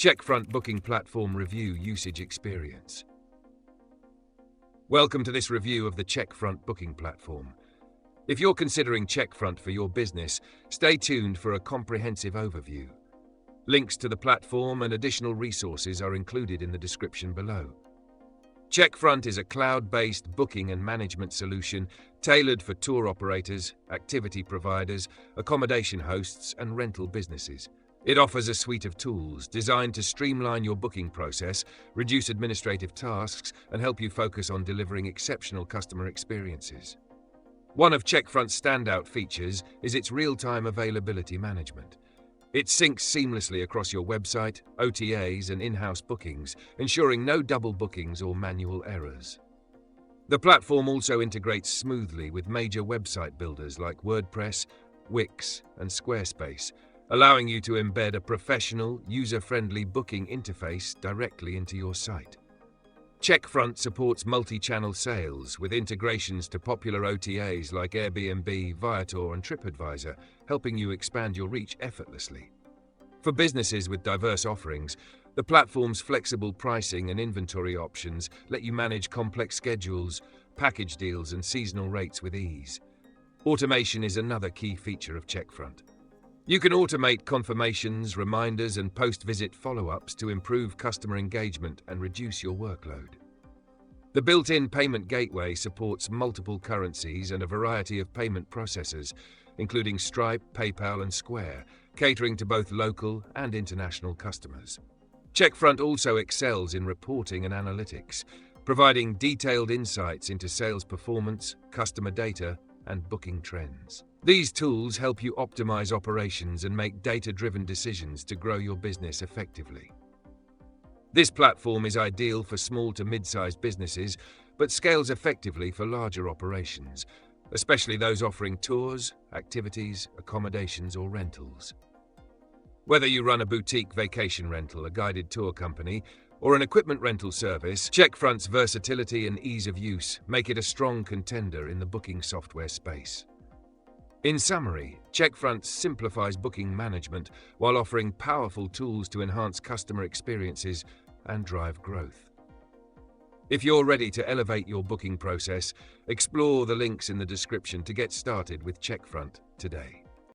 Checkfront Booking Platform Review Usage Experience. Welcome to this review of the Checkfront Booking Platform. If you're considering Checkfront for your business, stay tuned for a comprehensive overview. Links to the platform and additional resources are included in the description below. Checkfront is a cloud-based booking and management solution tailored for tour operators, activity providers, accommodation hosts, and rental businesses. It offers a suite of tools designed to streamline your booking process, reduce administrative tasks, and help you focus on delivering exceptional customer experiences. One of Checkfront's standout features is its real-time availability management. It syncs seamlessly across your website, OTAs, and in-house bookings, ensuring no double bookings or manual errors. The platform also integrates smoothly with major website builders like WordPress, Wix, and Squarespace, allowing you to embed a professional, user-friendly booking interface directly into your site. Checkfront supports multi-channel sales with integrations to popular OTAs like Airbnb, Viator, and TripAdvisor, helping you expand your reach effortlessly. For businesses with diverse offerings, the platform's flexible pricing and inventory options let you manage complex schedules, package deals, and seasonal rates with ease. Automation is another key feature of Checkfront. You can automate confirmations, reminders, and post-visit follow-ups to improve customer engagement and reduce your workload. The built-in payment gateway supports multiple currencies and a variety of payment processors, including Stripe, PayPal, and Square, catering to both local and international customers. Checkfront also excels in reporting and analytics, providing detailed insights into sales performance, customer data, and booking trends. These tools help you optimize operations and make data-driven decisions to grow your business effectively. This platform is ideal for small to mid-sized businesses, but scales effectively for larger operations, especially those offering tours, activities, accommodations, or rentals. Whether you run a boutique vacation rental, a guided tour company, or an equipment rental service, Checkfront's versatility and ease of use make it a strong contender in the booking software space. In summary, Checkfront simplifies booking management while offering powerful tools to enhance customer experiences and drive growth. If you're ready to elevate your booking process, explore the links in the description to get started with Checkfront today.